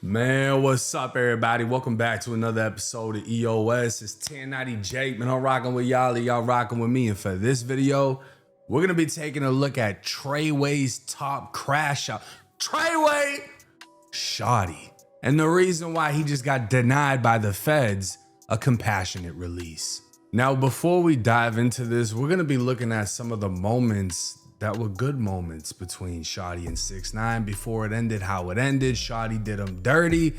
Man, what's up, everybody? Welcome back to another episode of EOS. It's 1090 Jake, man. I'm rocking with y'all, y'all rocking with me. And for this video, we're gonna be taking a look at Treyway's top crash out. Treyway, Shotti, and the reason why he just got denied by the feds a compassionate release. Now, before we dive into this, we're gonna be looking at some of the moments that were good moments between Shotti and 6ix9ine before it ended how it ended. Shotti did him dirty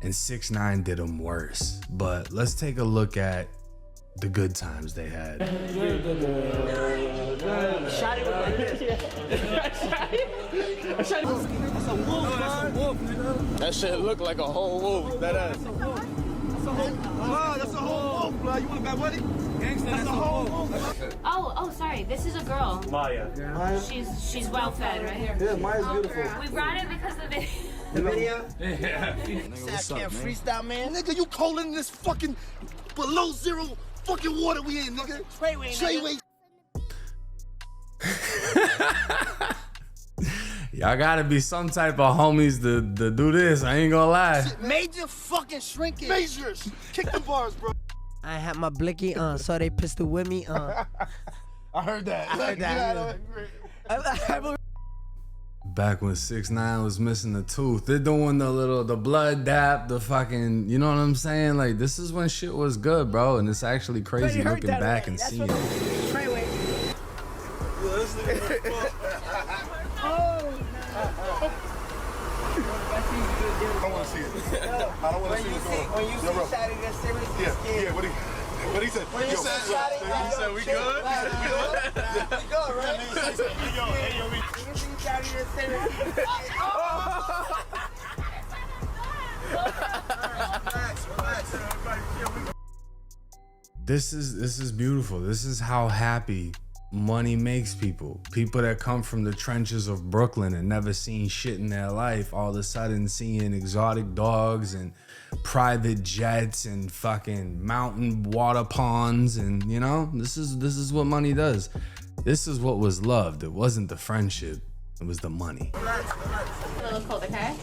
and 6ix9ine did him worse. But let's take a look at the good times they had. Shotti was like this. That's a wolf, man. That shit looked like a whole wolf. That ass. That's a whole wolf, bro. You want a bad buddy? Gangsta, that's a whole wolf. Oh, sorry. This is a girl. Maya. She's well fed right here. Yeah, Maya's beautiful. We brought it because of it. The video? Yeah. Nigga, what's up, man? Freestyle, man. Nigga, you cold in this fucking below zero fucking water we in, nigga. Treyway. Y'all gotta be some type of homies to do this. I ain't gonna lie. Major fucking shrinkage. Majors. Kick the bars, bro. I had my blicky on, so they pistol with me on. I heard that. Back when 6ix9ine was missing a tooth, they're doing the blood dap, the fucking, you know what I'm saying? Like, this is when shit was good, bro. And it's actually crazy looking back and seeing it. Treyway. I want to see it. I don't want to see it. When you see Shotti that serious, Yeah, what he said? When you see Shotti, He said we good? we good, right? When you see Shotti that serious, This is beautiful. This is how happy money makes people. People that come from the trenches of Brooklyn and never seen shit in their life, all of a sudden seeing exotic dogs and private jets and fucking mountain water ponds, and you know, this is what money does. This is what was loved. It wasn't the friendship, it was the money. A little cold, okay?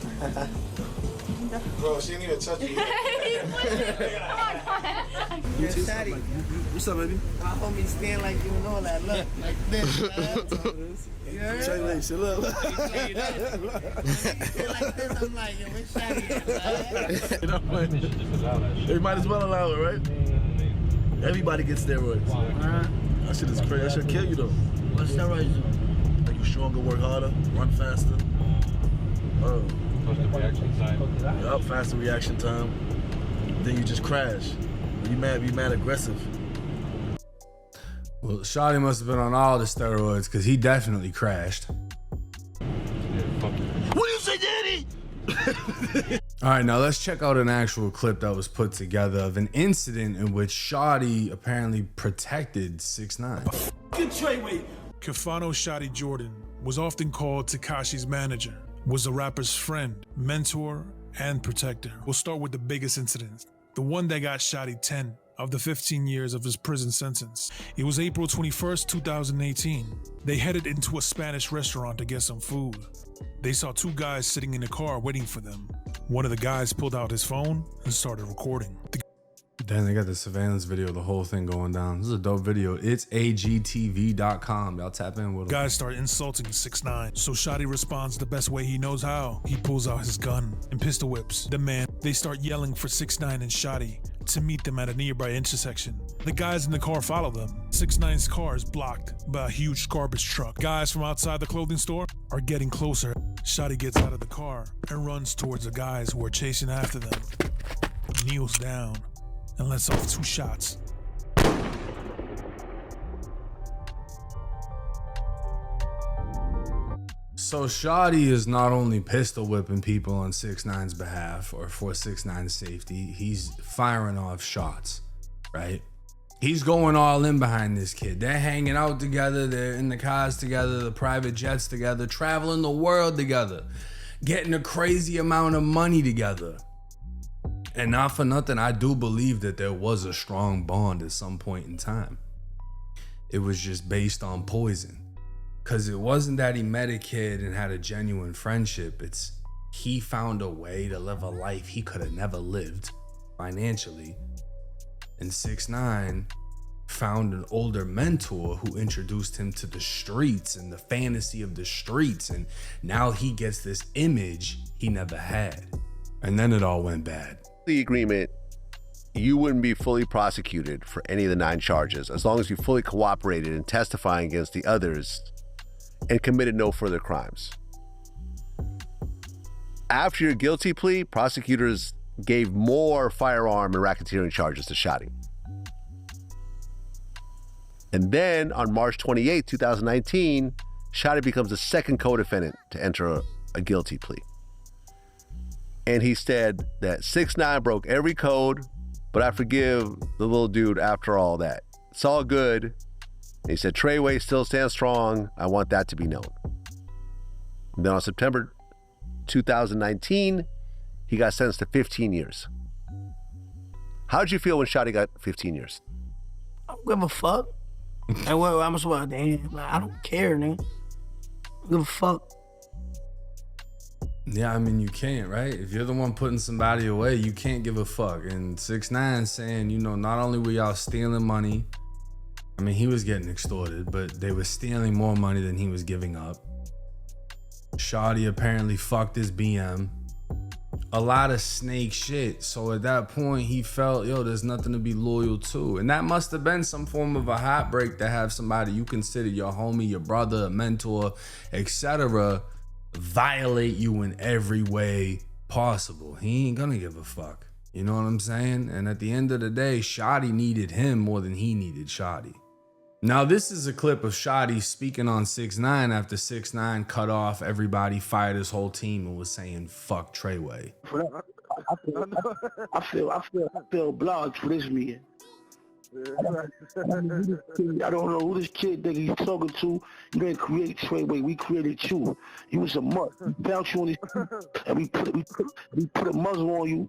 Bro, she didn't even touch you. Come on. Shotti. What's up, baby? My homie stand like you and all that. Look, like this. Treyway, shit, look. Like this, I'm like, yo, where's Shotti at, man? They might as well allow it, right? Everybody gets steroids. That shit is crazy. That should kill you, though. What steroids do? Make you stronger, work harder, run faster. Oh. Yup, faster reaction time. Then you just crash. You mad aggressive. Well, Shotti must have been on all the steroids because he definitely crashed. What do you say, Daddy? All right, now let's check out an actual clip that was put together of an incident in which Shotti apparently protected 6ix9ine. Treyway. Kafano Shotti Jordan was often called Tekashi's manager, was the rapper's friend, mentor, and protector. We'll start with the biggest incident, the one that got Shotti 10 of the 15 years of his prison sentence. It was April 21st, 2018. They headed into a Spanish restaurant to get some food. They saw two guys sitting in a car waiting for them. One of the guys pulled out his phone and started recording. Then they got the surveillance video, the whole thing going down. This is a dope video. It's agtv.com. Y'all tap in with them. Guys start insulting 6ix9ine, so Shotti responds the best way he knows how. He pulls out his gun and pistol whips the man. They start yelling for 6ix9ine and Shotti to meet them at a nearby intersection. The guys in the car follow them. 6ix9ine's car is blocked by a huge garbage truck. Guys from outside the clothing store are getting closer. Shotti gets out of the car and runs towards the guys who are chasing after them. Kneels down and lets off 2 shots. So Shotti is not only pistol whipping people on 6ix9ine's behalf or for 6ix9ine's safety, he's firing off shots, right? He's going all in behind this kid. They're hanging out together, they're in the cars together, the private jets together, traveling the world together, getting a crazy amount of money together. And not for nothing, I do believe that there was a strong bond at some point in time. It was just based on poison. Because it wasn't that he met a kid and had a genuine friendship. It's he found a way to live a life he could have never lived financially. And 6ix9ine found an older mentor who introduced him to the streets and the fantasy of the streets. And now he gets this image he never had. And then it all went bad. The agreement, you wouldn't be fully prosecuted for any of the 9 charges as long as you fully cooperated in testifying against the others and committed no further crimes. After your guilty plea, prosecutors gave more firearm and racketeering charges to Shotti. And then on March 28, 2019, Shotti becomes the second co-defendant to enter a guilty plea. And he said that 6ix9ine broke every code, but I forgive the little dude after all that. It's all good. And he said, Treyway still stands strong. I want that to be known. And then on September 2019, he got sentenced to 15 years. How'd you feel when Shotti got 15 years? I don't give a fuck. And what I'm supposed to damn, I don't care, nigga. I don't give a fuck. Yeah, I mean, you can't, right? If you're the one putting somebody away, you can't give a fuck. And 6ix9ine saying, you know, not only were y'all stealing money, I mean, he was getting extorted, but they were stealing more money than he was giving up. Shotti apparently fucked his BM. A lot of snake shit. So at that point, he felt, yo, there's nothing to be loyal to. And that must have been some form of a heartbreak to have somebody you consider your homie, your brother, a mentor, etc., violate you in every way possible. He ain't gonna give a fuck. You know what I'm saying? And at the end of the day, Shotti needed him more than he needed Shotti. Now, this is a clip of Shotti speaking on 6ix9ine after 6ix9ine cut off everybody, fired his whole team, and was saying, fuck Treyway. I feel blocked for this meeting. I don't know who this kid that he's talking to. You didn't create Treyway. We created you. You was a mutt. We found you on this, and we put a muzzle on you,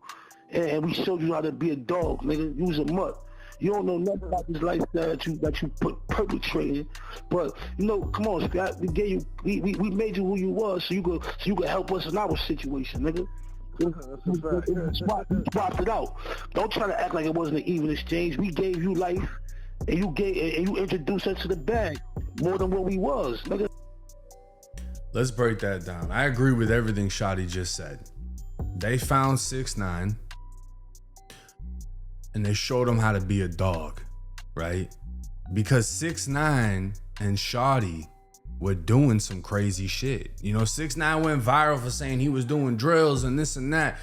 and we showed you how to be a dog, nigga. You was a mutt. You don't know nothing about this lifestyle that you perpetrated, but you know, come on, we gave you, we made you who you was, so you could help us in our situation, nigga. Swapped it out. Don't try to act like it wasn't an even exchange. We gave you life, and you introduced us to the bag more than what we was, nigga. Let's break that down. I agree with everything Shotti just said. They found 6ix9ine. And they showed him how to be a dog, right? Because 6ix9ine and Shotti were doing some crazy shit. You know, 6ix9ine went viral for saying he was doing drills and this and that.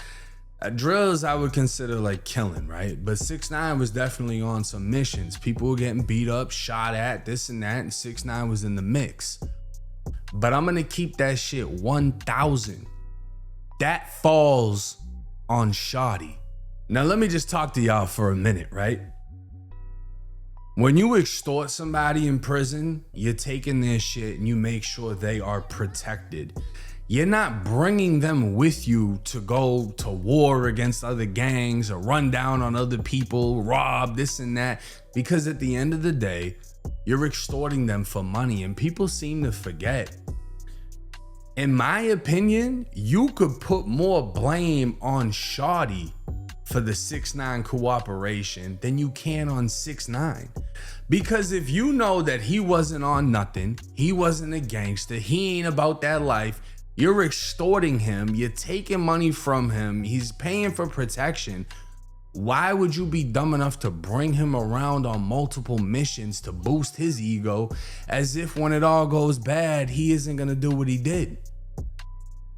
Drills I would consider like killing, right? But 6ix9ine was definitely on some missions. People were getting beat up, shot at, this and that, and 6ix9ine was in the mix. But I'm gonna keep that shit 1,000. That falls on Shotti. Now, let me just talk to y'all for a minute, right? When you extort somebody in prison, you're taking their shit and you make sure they are protected. You're not bringing them with you to go to war against other gangs or run down on other people, rob, this and that, because at the end of the day, you're extorting them for money, and people seem to forget. In my opinion, you could put more blame on Shotti for the 6ix9ine cooperation than you can on 6ix9ine. Because if you know that he wasn't on nothing, he wasn't a gangster, he ain't about that life, you're extorting him, you're taking money from him, he's paying for protection, why would you be dumb enough to bring him around on multiple missions to boost his ego, as if when it all goes bad, he isn't gonna do what he did?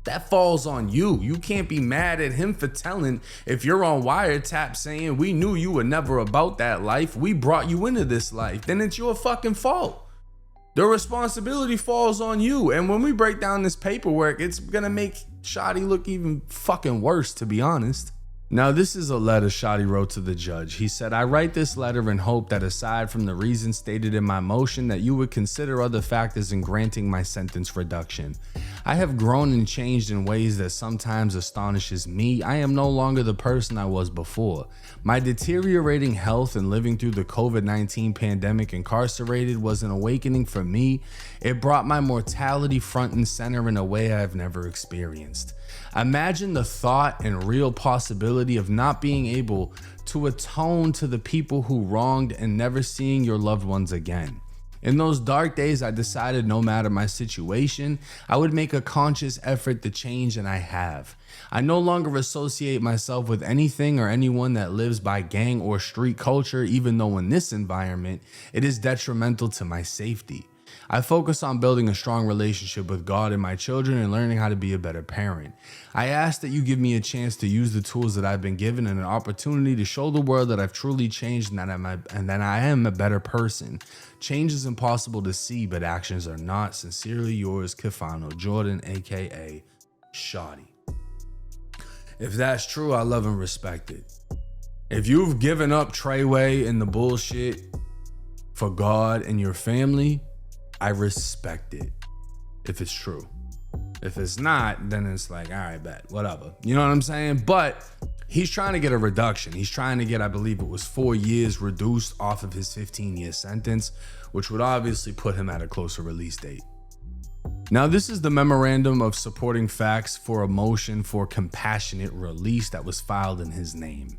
That falls on you. You can't be mad at him for telling. If you're on wiretap saying, we knew you were never about that life, we brought you into this life, then it's your fucking fault. The responsibility falls on you. And when we break down this paperwork, it's gonna make Shotti look even fucking worse, to be honest. Now, this is a letter Shotti wrote to the judge. He said, I write this letter in hope that aside from the reasons stated in my motion, that you would consider other factors in granting my sentence reduction. I have grown and changed in ways that sometimes astonishes me. I am no longer the person I was before. My deteriorating health and living through the COVID-19 pandemic incarcerated was an awakening for me. It brought my mortality front and center in a way I have never experienced. Imagine the thought and real possibility of not being able to atone to the people who wronged and never seeing your loved ones again. In those dark days, I decided no matter my situation, I would make a conscious effort to change, and I have. I no longer associate myself with anything or anyone that lives by gang or street culture, even though in this environment, it is detrimental to my safety. I focus on building a strong relationship with God and my children and learning how to be a better parent. I ask that you give me a chance to use the tools that I've been given and an opportunity to show the world that I've truly changed and that I am a better person. Change is impossible to see, but actions are not. Sincerely yours, Kifano Jordan, aka Shotti. If that's true, I love and respect it. If you've given up Treyway and the bullshit for God and your family, I respect it. If it's true. If it's not, then it's like, all right, bet, whatever. You know what I'm saying? But he's trying to get a reduction. He's trying to get, I believe it was 4 years reduced off of his 15-year sentence, which would obviously put him at a closer release date. Now, this is the memorandum of supporting facts for a motion for compassionate release that was filed in his name.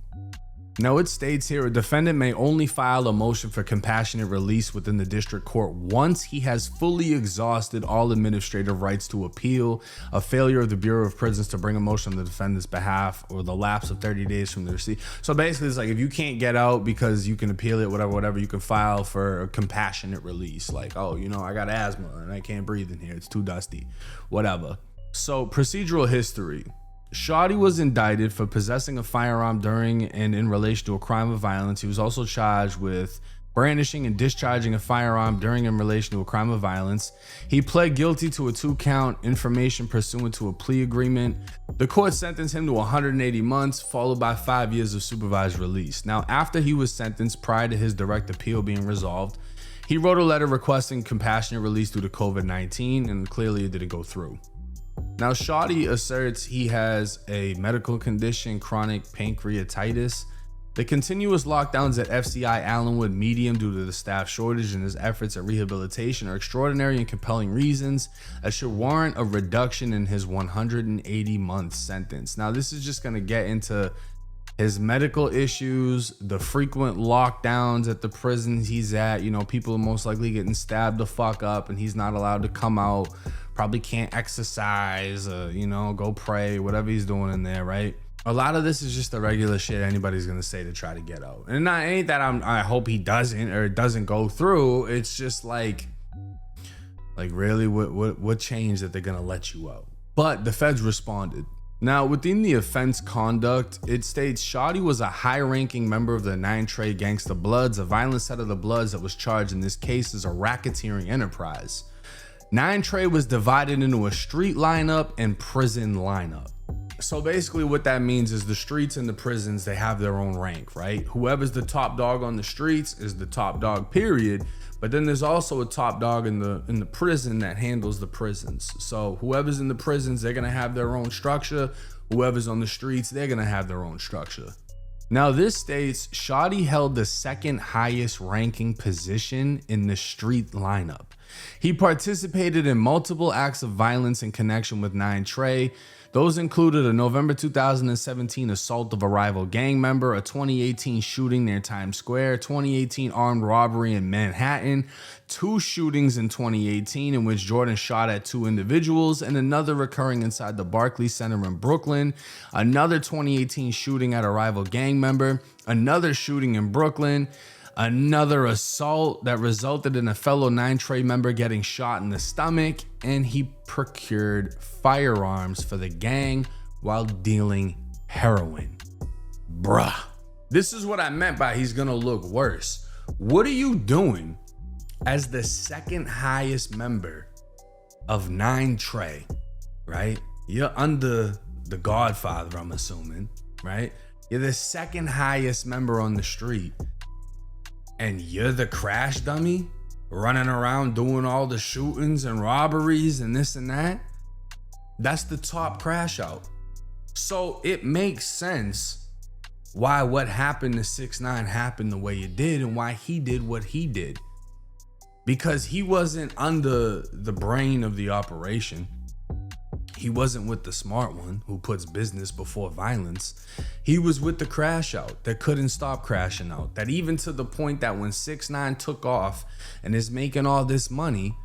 Now, it states here, a defendant may only file a motion for compassionate release within the district court once he has fully exhausted all administrative rights to appeal, a failure of the Bureau of Prisons to bring a motion on the defendant's behalf, or the lapse of 30 days from the receipt. So basically, it's like if you can't get out because you can appeal it, whatever, you can file for a compassionate release. Like, oh, you know, I got asthma and I can't breathe in here. It's too dusty, whatever. So procedural history. Shotti was indicted for possessing a firearm during and in relation to a crime of violence. He was also charged with brandishing and discharging a firearm during and in relation to a crime of violence. He pled guilty to a 2-count information pursuant to a plea agreement. The court sentenced him to 180 months, followed by 5 years of supervised release. Now, after he was sentenced, prior to his direct appeal being resolved, he wrote a letter requesting compassionate release due to COVID-19, and clearly it didn't go through. Now, Shotti asserts he has a medical condition, chronic pancreatitis. The continuous lockdowns at FCI Allenwood Medium due to the staff shortage and his efforts at rehabilitation are extraordinary and compelling reasons that should warrant a reduction in his 180-month sentence. Now, this is just going to get into his medical issues, the frequent lockdowns at the prisons he's at. You know, people are most likely getting stabbed the fuck up and he's not allowed to come out. Probably can't exercise, you know, go pray, whatever he's doing in there, right? A lot of this is just the regular shit anybody's gonna say to try to get out. And not ain't that I hope he doesn't or it doesn't go through. It's just like really what changed that they're gonna let you out? But the feds responded. Now, within the offense conduct, it states Shotti was a high-ranking member of the 9 Trey Gangsta Bloods, a violent set of the Bloods that was charged in this case as a racketeering enterprise. 9 Trey was divided into a street lineup and prison lineup. So basically what that means is the streets and the prisons, they have their own rank, right? Whoever's the top dog on the streets is the top dog, period. But then there's also a top dog in the prison that handles the prisons. So whoever's in the prisons, they're gonna have their own structure. Whoever's on the streets, they're gonna have their own structure. Now, this states Shotti held the second highest ranking position in the street lineup. He participated in multiple acts of violence in connection with 9 Trey. Those included a November 2017 assault of a rival gang member, a 2018 shooting near Times Square, 2018 armed robbery in Manhattan, 2 shootings in 2018 in which Jordan shot at 2 individuals, and another occurring inside the Barclays Center in Brooklyn, another 2018 shooting at a rival gang member, another shooting in Brooklyn, another assault that resulted in a fellow 9 Trey member getting shot in the stomach, and he procured firearms for the gang while dealing heroin. Bruh. This is what I meant by he's gonna look worse. What are you doing as the second highest member of 9 Trey, right? You're under the Godfather, I'm assuming, right? You're the second highest member on the street. And you're the crash dummy running around doing all the shootings and robberies and this and that. That's the top crash out. So it makes sense why what happened to 6ix9ine happened the way it did and why he did what he did. Because he wasn't under the brain of the operation. He wasn't with the smart one who puts business before violence. He was with the crash out that couldn't stop crashing out. That even to the point that when 6ix9ine took off and is making all this money,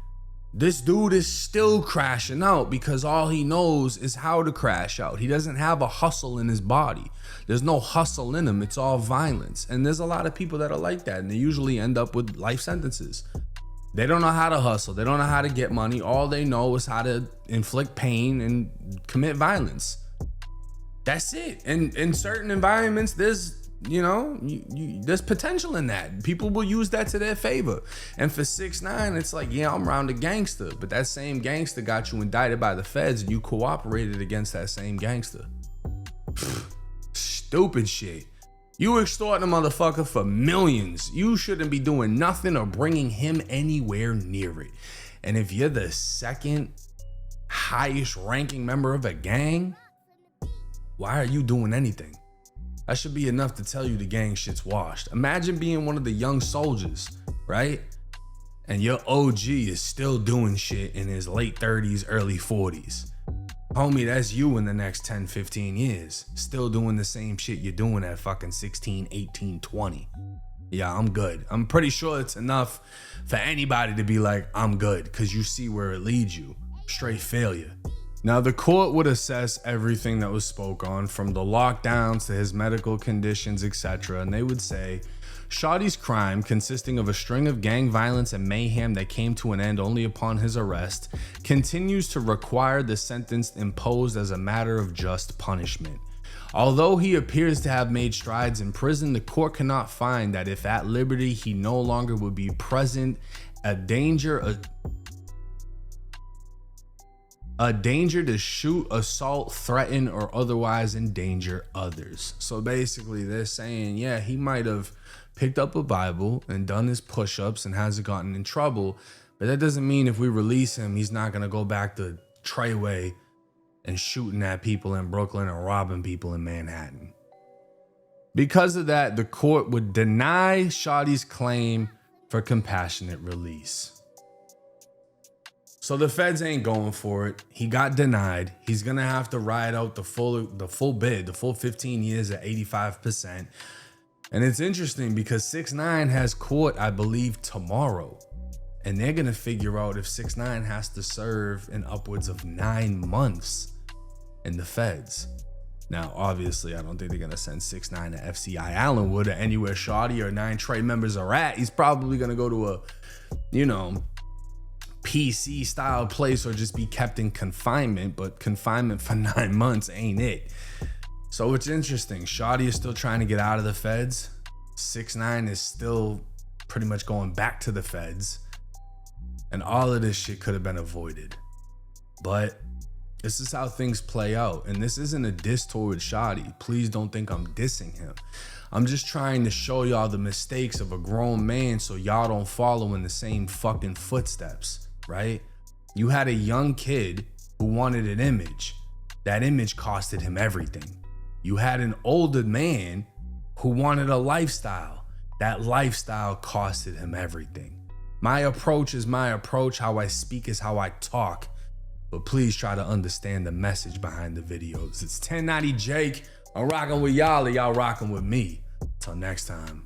this dude is still crashing out because all he knows is how to crash out. He doesn't have a hustle in his body. There's no hustle in him. It's all violence. And there's a lot of people that are like that, and they usually end up with life sentences. They don't know how to hustle. They don't know how to get money. All they know is how to inflict pain and commit violence. That's it. And in certain environments, there's, you know, there's potential in that. People will use that to their favor. And for 6ix9ine, it's like, yeah, I'm around a gangster, but that same gangster got you indicted by the feds and you cooperated against that same gangster. Stupid shit. You extorting a motherfucker for millions. You shouldn't be doing nothing or bringing him anywhere near it. And if you're the second highest ranking member of a gang, why are you doing anything? That should be enough to tell you the gang shit's washed. Imagine being one of the young soldiers, right? And your OG is still doing shit in his late 30s, early 40s. Homie, that's you in the next 10, 15 years. Still doing the same shit you're doing at fucking 16, 18, 20. Yeah, I'm good. I'm pretty sure it's enough for anybody to be like, I'm good, because you see where it leads you. Straight failure. Now, the court would assess everything that was spoke on, from the lockdowns to his medical conditions, etc. And they would say, Shotti's crime, consisting of a string of gang violence and mayhem that came to an end only upon his arrest, continues to require the sentence imposed as a matter of just punishment. Although he appears to have made strides in prison, the court cannot find that if at liberty he no longer would be present, a danger to shoot, assault, threaten, or otherwise endanger others. So basically they're saying, yeah, he might have picked up a Bible and done his push-ups and hasn't gotten in trouble, but that doesn't mean if we release him, he's not gonna go back to Treyway and shooting at people in Brooklyn or robbing people in Manhattan. Because of that, the court would deny Shotti's claim for compassionate release. So the feds ain't going for it. He got denied. He's gonna have to ride out the full bid, the full 15 years at 85%. And it's interesting because 6ix9ine has court, I believe, tomorrow. And they're gonna figure out if 6ix9ine has to serve in upwards of 9 months in the feds. Now, obviously, I don't think they're gonna send 6ix9ine to FCI Allenwood or anywhere Shotti or 9 Trey members are at. He's probably gonna go to a, you know, PC style place or just be kept in confinement, but confinement for 9 months ain't it. So it's interesting. Shotti is still trying to get out of the feds. 6ix9ine is still pretty much going back to the feds. And all of this shit could have been avoided. But this is how things play out. And this isn't a diss towards Shotti. Please don't think I'm dissing him. I'm just trying to show y'all the mistakes of a grown man so y'all don't follow in the same fucking footsteps, right? You had a young kid who wanted an image. That image costed him everything. You had an older man who wanted a lifestyle. That lifestyle costed him everything. My approach is my approach. How I speak is how I talk. But please try to understand the message behind the videos. It's 1090 Jake. I'm rocking with y'all, and y'all rocking with me. Till next time.